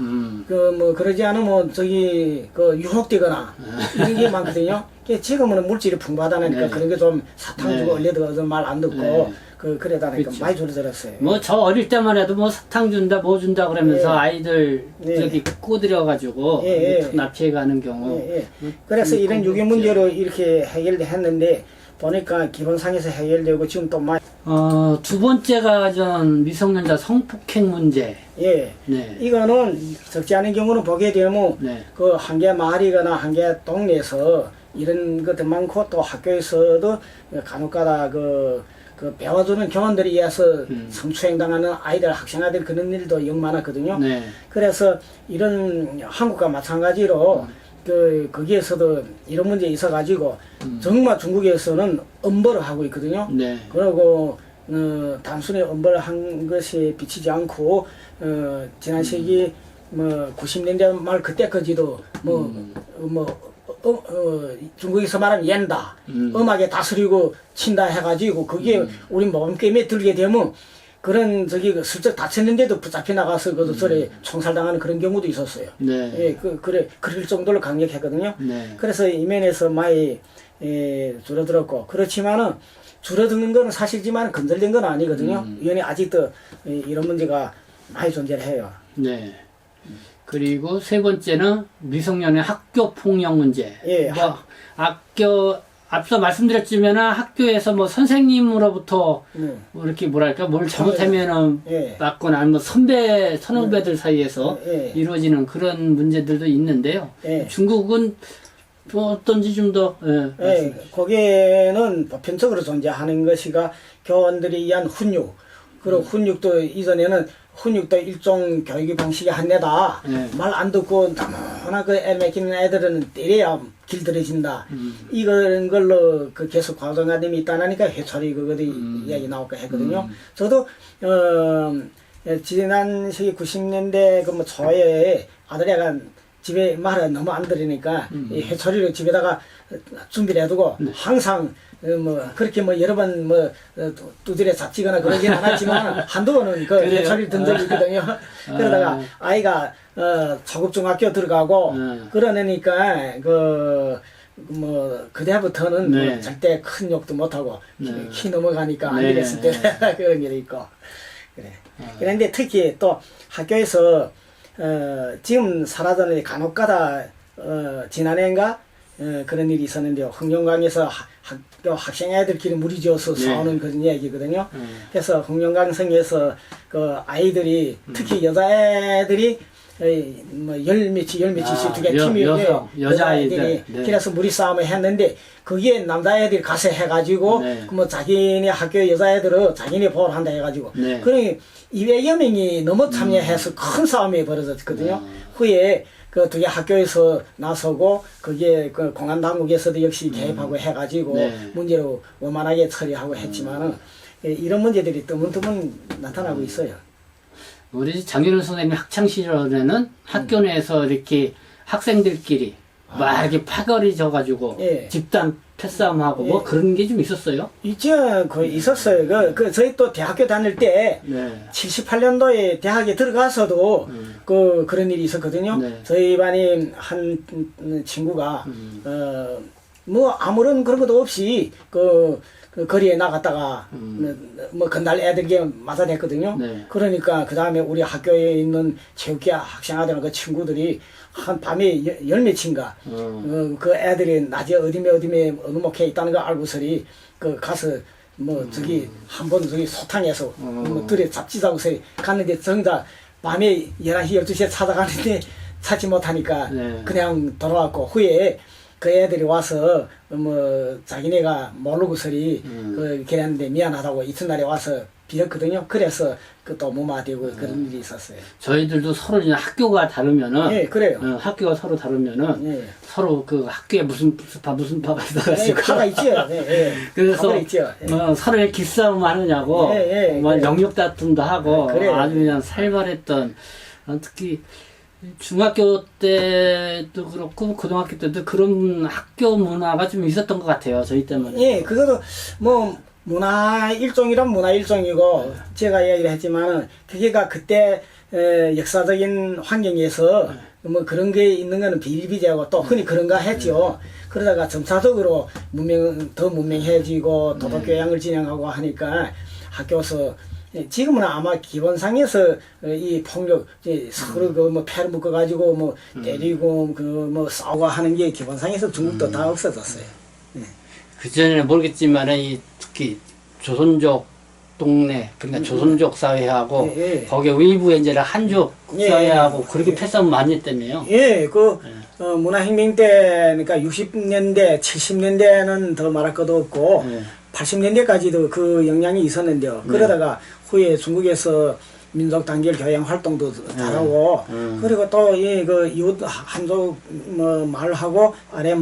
Speaker 2: 그 뭐 그러지 않으면 저기 그 유혹되거나 이런 게 많거든요. 지금은 물질이 풍부하다니까
Speaker 1: 네.
Speaker 2: 그런 게 좀 사탕 주고
Speaker 1: 네.
Speaker 2: 얼려도 말 안 듣고
Speaker 1: 네.
Speaker 2: 그러다니까
Speaker 1: 그렇죠.
Speaker 2: 많이 줄어들었어요.
Speaker 1: 뭐 저 어릴 때만 해도 뭐 사탕 준다 뭐 준다 그러면서
Speaker 2: 예.
Speaker 1: 아이들
Speaker 2: 예.
Speaker 1: 저기 꼬드려가지고
Speaker 2: 예, 예.
Speaker 1: 납치해 가는 경우.
Speaker 2: 예, 예. 그래서 이런 유괴 문제로 이렇게 해결했는데 보니까 기본상에서 해결되고 지금 또 많이
Speaker 1: 두 번째가 전 미성년자 성폭행 문제.
Speaker 2: 예.
Speaker 1: 네.
Speaker 2: 이거는 적지 않은 경우는 보게 되면
Speaker 1: 네.
Speaker 2: 그 한 개 마을이거나 한 개 동네에서 이런 것도 많고 또 학교에서도 간혹가다 그 배워주는 교원들에 의해서 성추행당하는 아이들, 학생아들 그런 일도 영 많았거든요.
Speaker 1: 네.
Speaker 2: 그래서 이런 한국과 마찬가지로 거기에서도 이런 문제 있어가지고 정말 중국에서는 엄벌을 하고 있거든요.
Speaker 1: 네.
Speaker 2: 그리고 단순히 엄벌을 한 것이 비치지 않고 지난 세기 뭐 90년대 말 그때까지도 중국에서 말하면 옌다 음악에 다스리고 친다 해가지고 그게 우리 몸게임에 들게 되면 그런 저기 슬쩍 다쳤는데도 붙잡혀 나가서 그 소리 총살당하는 그런 경우도 있었어요.
Speaker 1: 네.
Speaker 2: 예, 그럴 정도로 강력했거든요.
Speaker 1: 네.
Speaker 2: 그래서 이 면에서 많이 줄어들었고 그렇지만은 줄어드는 거는 사실지만 건설된 건 아니거든요. 위원회 아직도 이런 문제가 많이 존재를 해요.
Speaker 1: 네. 그리고 세 번째는 미성년의 학교 폭력 문제.
Speaker 2: 예.
Speaker 1: 뭐 앞서 말씀드렸지만 학교에서 뭐 선생님으로부터 뭐 이렇게 뭐랄까 뭘 잘못하면은
Speaker 2: 예.
Speaker 1: 맞거나 아니면 선후배들 사이에서
Speaker 2: 예.
Speaker 1: 이루어지는 그런 문제들도 있는데요.
Speaker 2: 예.
Speaker 1: 중국은 뭐 어떤지 좀 더
Speaker 2: 예, 거기에는 보편적으로 존재하는 것이가 교원들에 의한 훈육 그리고 훈육도 이전에는 훈육도 일종 교육 방식의 한계다.
Speaker 1: 네.
Speaker 2: 말 안 듣고 너무나 그 애 맡기는 애들은 때려야 길들여진다. 이런 걸로 그 계속 과정화됨이 있다니까 해철이 그거도 이야기 나올까 했거든요. 저도 지난 시기 90년대 그 뭐 초에 아들애가 집에 말을 너무 안 들으니까 이 해초리를 집에다가 준비를 해두고 항상 뭐 그렇게 뭐 여러 번 뭐 두드려 잡지거나 그러진 않았지만 한두 번은 그 해초리를 든 적이 있거든요. 그러다가 아이가 초급중학교 들어가고 그러니까 뭐 그때부터는
Speaker 1: 네.
Speaker 2: 뭐 절대 큰 욕도 못하고
Speaker 1: 네.
Speaker 2: 키 넘어가니까 안
Speaker 1: 네.
Speaker 2: 이랬을 때 그런 일이 있고 그래. 그런데 특히 또 학교에서 지금 사라졌는데 간혹가다 지난해인가 그런 일이 있었는데요. 흥룡강에서 학교 학생 애들끼리 물이 지어서
Speaker 1: 네.
Speaker 2: 싸우는 그런 얘기거든요. 그래서 흥룡강성에서 그 아이들이 특히 여자애들이 뭐 열 며칠씩 두 개 팀이 여자아이들이
Speaker 1: 네.
Speaker 2: 그래서 무리 싸움을 했는데 거기에 남자애들이 가서 해가지고
Speaker 1: 네.
Speaker 2: 뭐 자기네 학교 여자애들은 자기네 보호를 한다 해가지고
Speaker 1: 네.
Speaker 2: 그러니 200여 명이 넘어 참여해서 큰 싸움이 벌어졌거든요. 후에 그 두 개 학교에서 나서고 거기에 그 공안 당국에서도 역시 개입하고 해가지고
Speaker 1: 네.
Speaker 2: 문제로 원만하게 처리하고 했지만은 이런 문제들이 뜨문뜨문 나타나고 있어요.
Speaker 1: 우리 장윤호 선생님 학창 시절에는 학교 내에서 이렇게 학생들끼리 막 이렇게 파걸이 져가지고
Speaker 2: 예.
Speaker 1: 집단 패싸움하고 뭐 그런 게 좀 있었어요?
Speaker 2: 있죠. 있었어요. 저희 또 대학교 다닐 때
Speaker 1: 네.
Speaker 2: 78년도에 대학에 들어가서도 그런 일이 있었거든요.
Speaker 1: 네.
Speaker 2: 저희 반이 한 친구가 뭐 아무런 그런 것도 없이 그 거리에 나갔다가 뭐 그날 애들에게 맞아댔거든요.
Speaker 1: 네.
Speaker 2: 그러니까 그 다음에 우리 학교에 있는 체육회 학생아들 그 친구들이 한 밤에 열 며칠인가 그 애들이 낮에 어디에 어느 목회에 있다는 거 알고서리 그 가서 뭐 저기 한 번 저기 소탕에서 뭐 들에 잡지자고서 갔는데 정작 밤에 11시 12시에 찾아가는데 찾지 못하니까
Speaker 1: 네.
Speaker 2: 그냥 돌아왔고 후에 그 애들이 와서 뭐 자기네가 모르고서리 그랬는데 미안하다고 이튿날에 와서 빌었거든요. 그래서 그 또 무마되고 그런 일이 있었어요.
Speaker 1: 저희들도 서로 이제 학교가 다르면은
Speaker 2: 예, 그래요.
Speaker 1: 학교가 서로 다르면은
Speaker 2: 예.
Speaker 1: 서로 그 학교에 무슨 파가
Speaker 2: 예,
Speaker 1: 있어가지고
Speaker 2: 파가 있죠. 예, 예.
Speaker 1: 그래서
Speaker 2: 파가 있죠. 예.
Speaker 1: 서로 기싸움 하느냐고
Speaker 2: 예, 예,
Speaker 1: 뭐
Speaker 2: 그래요.
Speaker 1: 영역 다툼도 하고
Speaker 2: 그래요.
Speaker 1: 아주 그냥 살벌했던 특히 중학교 때도 그렇고 고등학교 때도 그런 학교 문화가 좀 있었던 것 같아요. 저희 때문에.
Speaker 2: 예, 그것도 뭐 문화 일종이란 문화 일종이고 제가 얘기를 했지만은 그게가 그때 역사적인 환경에서 뭐 그런 게 있는 거는 비일비재하고 또 흔히 그런가 했죠. 그러다가 점차적으로 더 문명해지고 도덕교양을 진행하고 하니까 학교에서 지금은 아마 기본상에서 이 폭력 서로 그 뭐 패를 묶어 가지고 뭐 때리고 그 뭐 싸우고 하는 게 기본상에서 중국도 다 없어졌어요.
Speaker 1: 그 전에는 모르겠지만 이 특히 조선족 동네 그러니까 조선족 사회하고
Speaker 2: 예, 예.
Speaker 1: 거기에 일부에 이제 한족
Speaker 2: 예,
Speaker 1: 사회하고
Speaker 2: 예.
Speaker 1: 그렇게 패싸움 많이 했다며요.
Speaker 2: 예, 문화혁명 때, 그러니까 60년대, 70년대는 더 말할 것도 없고,
Speaker 1: 예.
Speaker 2: 80년대까지도 그 영향이 있었는데요. 그러다가 후에 중국에서 민족 단결 교양 활동도 잘하고, 그리고 또, 이웃 한족 뭐 말하고, 아래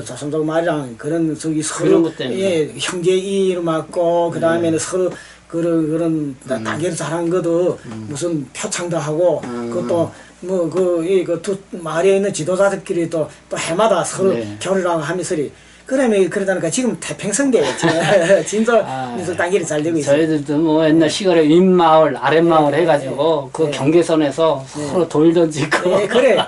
Speaker 2: 조선족 말이랑 그런
Speaker 1: 그런
Speaker 2: 서로,
Speaker 1: 것 때문에.
Speaker 2: 예, 형제 이름 맞고, 그 다음에는 서로 그런 단결 잘한 것도 무슨 표창도 하고, 그것도 두 마을에 있는 지도자들끼리 또 해마다 서로
Speaker 1: 네.
Speaker 2: 교류를 하면서리 그러면 그러다니까 지금 태평성대 진짜 민속 단결이 잘 되고 있어요.
Speaker 1: 저희들도 뭐 옛날 시골에 윗마을, 아랫마을 해가지고 그 경계선에서 서로 돌 던지고
Speaker 2: 네, 그래.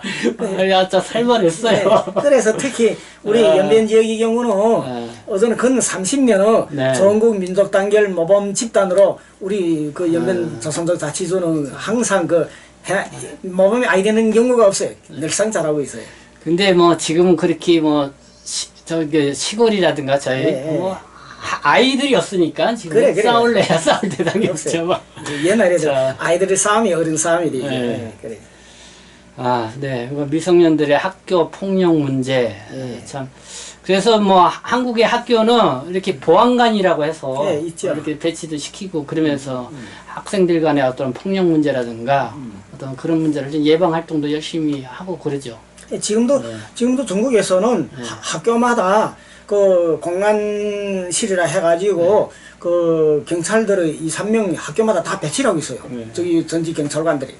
Speaker 1: 진짜 살벌했어요.
Speaker 2: 그래서 특히 우리 연변 지역의 경우는 어제는 근 30년은
Speaker 1: 네.
Speaker 2: 전국 민족 단결 모범 집단으로 우리 그 연변 조선족 자치주는 항상 모범이 아이 되는 경우가 없어요. 늘상 잘하고 있어요.
Speaker 1: 근데 뭐 지금은 그렇게 뭐 시골이라든가 저희 뭐 아이들이 없으니까 지금
Speaker 2: 그래.
Speaker 1: 싸울래야 싸울 대상이 없죠. 뭐.
Speaker 2: 옛날에
Speaker 1: 자.
Speaker 2: 아이들의 싸움이 어른 싸움이 되죠.
Speaker 1: 네.
Speaker 2: 그래.
Speaker 1: 네. 미성년들의 학교 폭력 문제 참 그래서 뭐 한국의 학교는 이렇게 보안관이라고 해서
Speaker 2: 네, 있죠.
Speaker 1: 이렇게 배치도 시키고 그러면서 학생들 간의 어떤 폭력 문제라든가 어떤 그런 문제를 좀 예방 활동도 열심히 하고 그러죠.
Speaker 2: 지금도 중국에서는 학교마다 그 공안실이라 해가지고 그 경찰들을 2, 3명 학교마다 다 배치를 하고 있어요. 저기 전직 경찰관들이.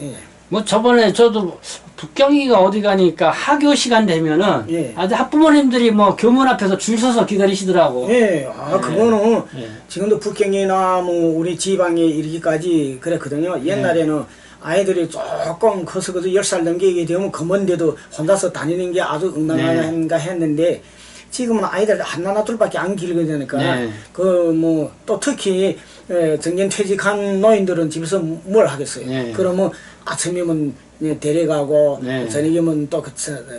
Speaker 2: 예.
Speaker 1: 뭐 저번에 저도 북경이가 어디 가니까 학교 시간 되면은
Speaker 2: 예.
Speaker 1: 아주 학부모님들이 뭐 교문 앞에서 줄 서서 기다리시더라고.
Speaker 2: 예, 그거는
Speaker 1: 예.
Speaker 2: 지금도 북경이나 뭐 우리 지방에 이르기까지 그랬거든요. 옛날에는 아이들이 조금 커서 10살 넘기게 되면 검은데도 혼자서 다니는 게 아주 응당한가 했는데 지금은 아이들 하나 둘밖에 안 길게 되니까
Speaker 1: 네.
Speaker 2: 그 뭐 또 특히 정년 퇴직한 노인들은 집에서 뭘 하겠어요.
Speaker 1: 네.
Speaker 2: 그러면 아침이면 데려가고
Speaker 1: 네.
Speaker 2: 저녁이면 또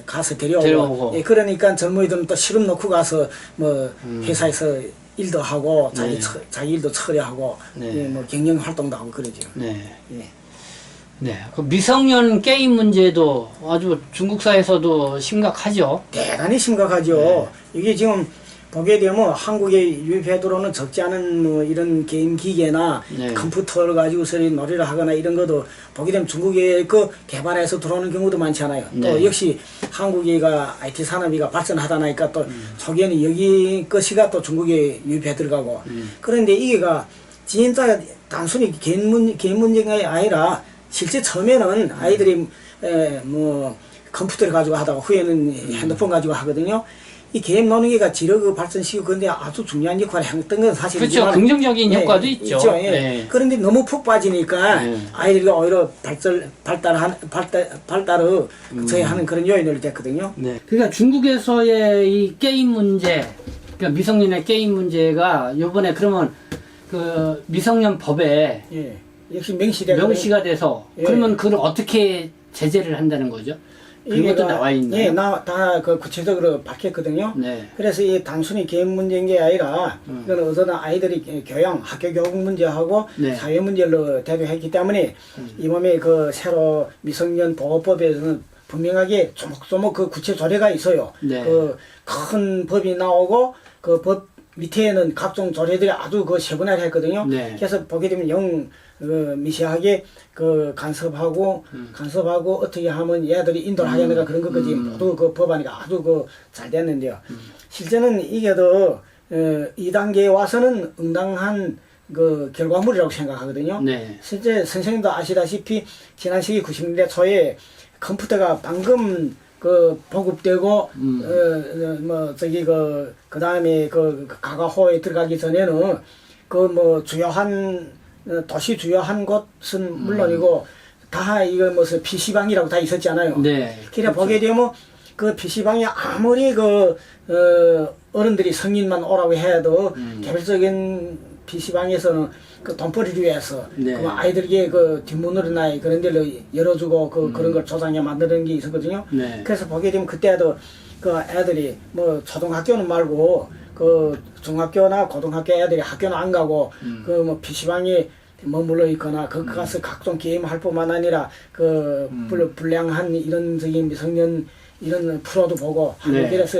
Speaker 2: 가서 데려오고,
Speaker 1: 데려오고.
Speaker 2: 예, 그러니까 젊은이들은 또 실업 놓고 가서 뭐 회사에서 일도 하고
Speaker 1: 네.
Speaker 2: 자기 일도 처리하고
Speaker 1: 네.
Speaker 2: 예, 뭐 경영 활동도 하고 그러죠.
Speaker 1: 네.
Speaker 2: 예.
Speaker 1: 네. 그 미성년 게임 문제도 아주 중국 사회에서도 심각하죠.
Speaker 2: 대단히 심각하죠. 이게 지금 보게 되면 한국의 유입해도로는 적지 않은 뭐 이런 게임 기계나
Speaker 1: 네.
Speaker 2: 컴퓨터를 가지고서 놀이를 하거나 이런 것도 보게 되면 중국에 그 개발해서 들어오는 경우도 많잖아요.
Speaker 1: 네.
Speaker 2: 또 역시 한국이가 IT 산업이가 발전하다 나니까 또 초기에는 여기 것이가 또 중국에 유입해 들어가고 그런데 이게가 진짜 단순히 개인 문제가 아니라 실제 처음에는 아이들이 뭐 컴퓨터를 가지고 하다가 후에는 핸드폰 가지고 하거든요. 이 게임 노는 게가 지력을 발전시키고 그런데 아주 중요한 역할을 했던 건 사실이지만
Speaker 1: 그렇죠. 긍정적인 효과도 있죠.
Speaker 2: 예.
Speaker 1: 네.
Speaker 2: 그런데 너무 푹 빠지니까
Speaker 1: 네.
Speaker 2: 아이들이 오히려 발달을 저해하는 그런 요인을 됐거든요.
Speaker 1: 네. 그러니까 중국에서의 이 게임 문제, 그러니까 미성년의 게임 문제가 요번에 그러면 그 미성년 법에
Speaker 2: 예. 역시 명시되고
Speaker 1: 명시가 돼서
Speaker 2: 예.
Speaker 1: 그러면 그걸 어떻게 제재를 한다는 거죠? 그것도 나와 있나요?
Speaker 2: 예, 다 그 구체적으로 밝혔거든요.
Speaker 1: 네.
Speaker 2: 그래서 이 단순히 게임 문제인 게 아니라 이건 어쩌다 아이들이 교양, 학교 교육 문제하고
Speaker 1: 네.
Speaker 2: 사회 문제로 대두했기 때문에 이번에 그 새로 미성년 보호법에서는 분명하게 조목조목 그 구체 조례가 있어요.
Speaker 1: 네.
Speaker 2: 그 큰 법이 나오고 그 법 밑에는 각종 조례들이 아주 그 세분화를 했거든요.
Speaker 1: 네.
Speaker 2: 그래서 보게 되면 미세하게 그 간섭하고 어떻게 하면 얘들이 인도를 하겠는가 그런 것까지 모두 그 법안이가 아주 그 잘 됐는데요. 실제는 이게 더 2단계에 와서는 응당한 그 결과물이라고 생각하거든요.
Speaker 1: 네.
Speaker 2: 실제 선생님도 아시다시피 지난 시기 90년대 초에 컴퓨터가 방금 그 보급되고 뭐 저기 그 다음에 그 가가호에 들어가기 전에는 그 뭐 주요한 도시 주요한 곳은 물론이고 다 이거 무슨 PC방이라고 다 있었잖아요.
Speaker 1: 네.
Speaker 2: 그래
Speaker 1: 그렇죠.
Speaker 2: 보게 되면 그 PC방에 아무리 그 어른들이 성인만 오라고 해도 개별적인 PC방에서는 그 돈벌이를 위해서
Speaker 1: 네.
Speaker 2: 그 아이들에게 그 뒷문으로나 그런 데를 열어주고 그런 걸 조장해 만드는 게 있었거든요.
Speaker 1: 네.
Speaker 2: 그래서 보게 되면 그때도 그 애들이 뭐 초등학교는 말고 그 중학교나 고등학교 애들이 학교는 안 가고 그 뭐 PC방에 머물러 있거나 그 가서 각종 게임 할 뿐만 아니라 그 불량한 이런 저기 미성년 이런 프로도 보고 하고
Speaker 1: 네.
Speaker 2: 그래서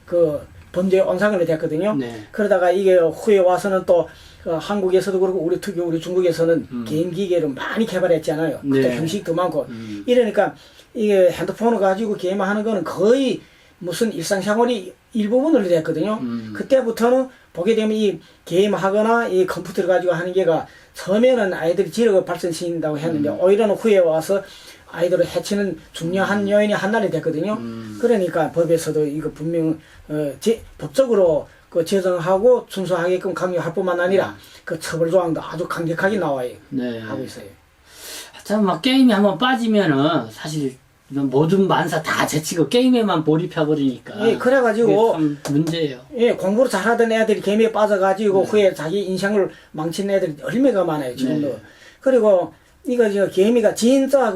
Speaker 2: 그 범죄 온상을 됐거든요.
Speaker 1: 네.
Speaker 2: 그러다가 이게 후에 와서는 또 한국에서도 그렇고 우리 중국에서는 게임 기계를 많이 개발했잖아요.
Speaker 1: 네.
Speaker 2: 또 형식도 많고 이러니까 이게 핸드폰을 가지고 게임하는 거는 거의 무슨 일상생활이 일부분으로 됐거든요. 그때부터는 보게 되면 이 게임하거나 이 컴퓨터를 가지고 하는 게가 처음에는 아이들이 지력을 발전시킨다고 했는데 오히려는 후에 와서 아이들을 해치는 중요한 요인이 하나가 됐거든요. 그러니까 법에서도 이거 분명 법적으로 그 제정하고 준수하게끔 강요할 뿐만 아니라 그 처벌 조항도 아주 강력하게 나와요.
Speaker 1: 네.
Speaker 2: 하고 있어요.
Speaker 1: 참 막 게임에 한번 빠지면은 사실 모든 만사 다 제치고 게임에만 몰입해버리니까.
Speaker 2: 예, 그래가지고
Speaker 1: 참 문제예요.
Speaker 2: 예, 공부를 잘하던 애들이 게임에 빠져가지고 후에 자기 인생을 망친 애들이 얼마나 많아요, 지금도.
Speaker 1: 네.
Speaker 2: 그리고 이거 저 게임이가 진짜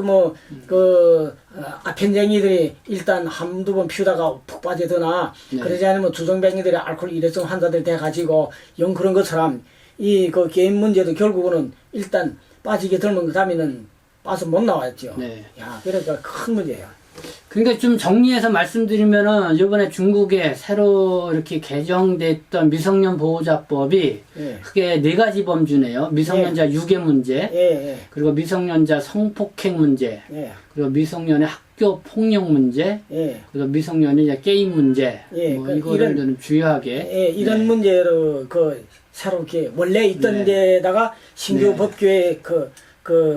Speaker 2: 아편쟁이들이 일단 한두 번 피우다가 푹 빠지거나
Speaker 1: 네.
Speaker 2: 그러지 않으면 주정뱅이들이 알코올 일회성 환자들 돼가지고 영 그런 것처럼 이 그 게임 문제도 결국은 일단 빠지게 되면 그 다음에는 빠져 못 나왔죠.
Speaker 1: 네.
Speaker 2: 야, 그러니까 큰 문제예요.
Speaker 1: 그러니까 좀 정리해서 말씀드리면은 이번에 중국에 새로 이렇게 개정됐던 미성년 보호자법이
Speaker 2: 예.
Speaker 1: 크게 네 가지 범주네요. 미성년자 유괴 문제,
Speaker 2: 예, 예,
Speaker 1: 그리고 미성년자 성폭행 문제,
Speaker 2: 예,
Speaker 1: 그리고 미성년의 학교 폭력 문제,
Speaker 2: 예.
Speaker 1: 그리고 미성년의 이제 게임 문제,
Speaker 2: 예,
Speaker 1: 뭐
Speaker 2: 그
Speaker 1: 이거를
Speaker 2: 이런-
Speaker 1: 좀 주요하게.
Speaker 2: 예, 이런 문제로 그 새롭게 원래 있던
Speaker 1: 네.
Speaker 2: 데다가 신규
Speaker 1: 네.
Speaker 2: 법규에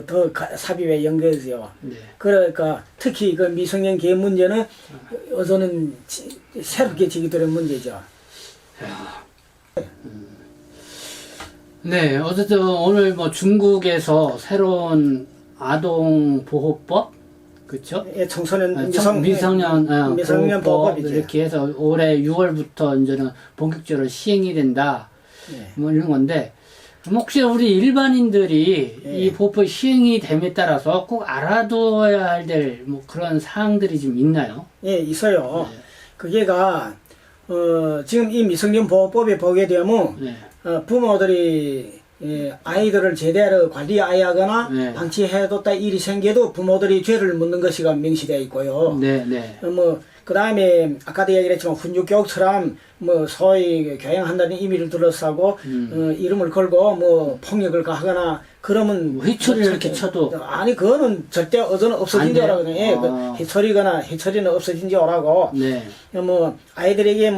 Speaker 2: 더 삽입에 연결되죠.
Speaker 1: 네.
Speaker 2: 그러니까 특히 그 미성년 개 문제는 어서는 새롭게 제기되는 문제죠.
Speaker 1: 네, 어쨌든 오늘 뭐 중국에서 새로운 아동보호법, 그쵸?
Speaker 2: 예, 청소년
Speaker 1: 미성년
Speaker 2: 미성년
Speaker 1: 보호법
Speaker 2: 보호법이죠.
Speaker 1: 이렇게 해서 올해 6월부터 이제는 본격적으로 시행이 된다.
Speaker 2: 예.
Speaker 1: 뭐 이런 건데, 혹시 우리 일반인들이
Speaker 2: 예.
Speaker 1: 이 보호법 시행이 됨에 따라서 꼭 알아둬야 될 뭐 그런 사항들이 좀 있나요?
Speaker 2: 예, 있어요.
Speaker 1: 네.
Speaker 2: 그게가 지금 이 미성년 보호법에 보게 되면
Speaker 1: 네.
Speaker 2: 부모들이 아이들을 제대로 관리하거나
Speaker 1: 네.
Speaker 2: 방치해뒀다 일이 생겨도 부모들이 죄를 묻는 것이가 명시되어 있고요.
Speaker 1: 네, 네.
Speaker 2: 그 다음에 아까도 얘기를 했지만 훈육교육처럼 소위 교양한다는 의미를 둘러싸고 이름을 걸고 폭력을 가하거나 그러면
Speaker 1: 뭐 회초리를 이렇게 쳐도
Speaker 2: 아니 그거는 절대 어서는 없어진 지
Speaker 1: 안 돼요?
Speaker 2: 오라거든요. 예,
Speaker 1: 아.
Speaker 2: 해처리는 없어진 지 오라고.
Speaker 1: 네.
Speaker 2: 아이들에게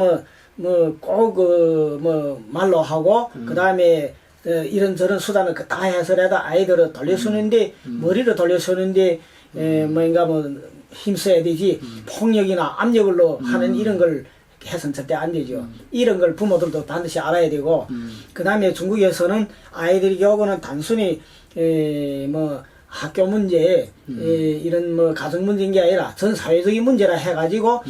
Speaker 2: 말로 하고 그 다음에 이런저런 수단을 다 해서라도 아이들을 돌려주는데 머리를 돌려주는데 힘써야 되지 폭력이나 압력으로 하는 이런 걸 해서는 절대 안 되죠. 이런 걸 부모들도 반드시 알아야 되고 그 다음에 중국에서는 아이들이 교육은 단순히 학교 문제 이런 가정 문제인 게 아니라 전 사회적인 문제라 해가지고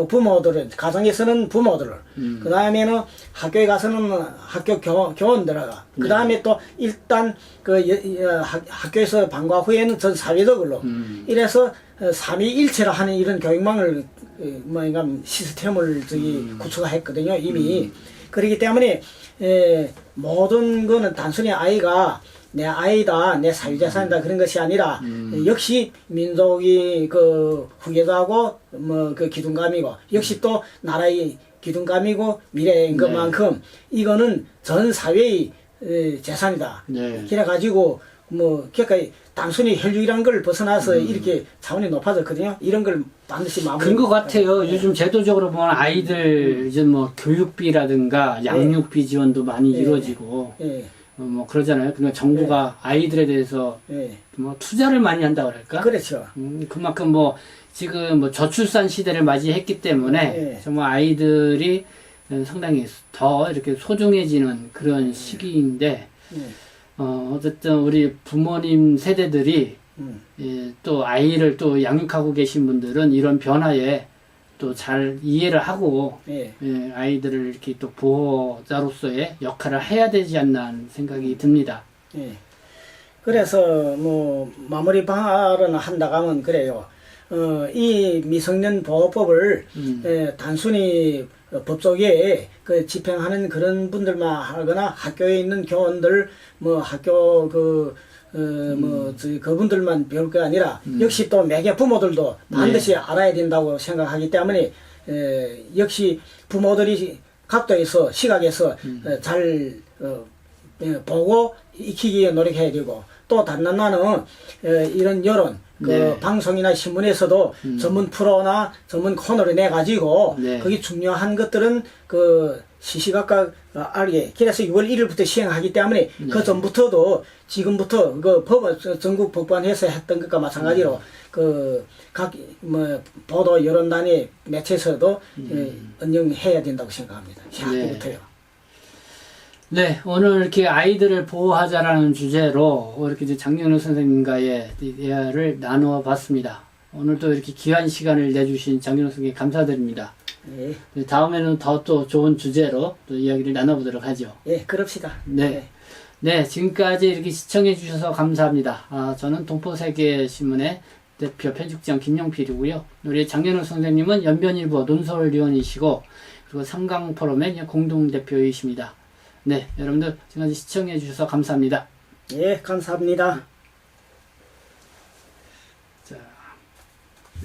Speaker 2: 부모들은 가정에서는 부모들을 그 다음에는 학교에 가서는 학교 교원들과 그 다음에 또 일단 학교에서 방과 후에는 전 사회적으로 이래서 삼위일체라 하는 이런 교육망을 시스템을 구축했거든요 이미. 그렇기 때문에 모든 거는 단순히 아이가 내 아이다, 내 사유재산이다 그런 것이 아니라 역시 민족이 후계자고 기둥감이고 역시 또 나라의 기둥감이고 미래인 것만큼 이거는 전 사회의 재산이다.
Speaker 1: 네.
Speaker 2: 그래가지고 그러니까 단순히 혈육이란 걸 벗어나서 이렇게 차원이 높아졌거든요. 이런 걸 반드시 마무리.
Speaker 1: 그런 것 같아요. 요즘 제도적으로 보면 아이들 이제 교육비라든가 양육비 지원도 많이 이루어지고 그러잖아요. 그러니까 정부가 아이들에 대해서 투자를 많이 한다고 그럴까?
Speaker 2: 그렇죠.
Speaker 1: 그만큼 지금 저출산 시대를 맞이했기 때문에 정말 아이들이 상당히 더 이렇게 소중해지는 그런 시기인데 어쨌든 우리 부모님 세대들이 또 아이를 또 양육하고 계신 분들은 이런 변화에 또 잘 이해를 하고 아이들을 이렇게 또 보호자로서의 역할을 해야 되지 않나 하는 생각이 듭니다.
Speaker 2: 그래서 마무리 발언을 한다고 하면 그래요. 이 미성년 보호법을 단순히 법조계에 집행하는 그런 분들만 하거나 학교에 있는 교원들 학교 그분들만 배울 게 아니라 역시 또 매개 부모들도 반드시 알아야 된다고 생각하기 때문에 역시 부모들이 각도에서 시각에서 잘 보고 익히기 위해 노력해야 되고 또 다른 하나는 이런 여론 방송이나 신문에서도 전문 프로나 전문 코너를 내 가지고 거기 중요한 것들은 시시각각 알게. 그래서 6월 1일부터 시행하기 때문에 그 전부터도 지금부터 전국 법관에서 했던 것과 마찬가지로 각 보도 여론단위 매체에서도 언영해야 된다고 생각합니다. 시작부터요.
Speaker 1: 네, 오늘 이렇게 아이들을 보호하자라는 주제로 이렇게 이제 장영우 선생님과의 대화를 나누어 봤습니다. 오늘도 이렇게 귀한 시간을 내주신 장영우 선생님 감사드립니다.
Speaker 2: 예.
Speaker 1: 다음에는 더 또 좋은 주제로 또 이야기를 나눠보도록 하죠.
Speaker 2: 예, 그럽시다.
Speaker 1: 네. 네, 지금까지 이렇게 시청해 주셔서 감사합니다. 저는 동포세계신문의 대표 편집장 김용필이고요. 우리 장영우 선생님은 연변일보 논설위원이시고 그리고 삼강포럼의 공동대표이십니다. 네, 여러분들 지금까지 시청해 주셔서 감사합니다.
Speaker 2: 예, 감사합니다.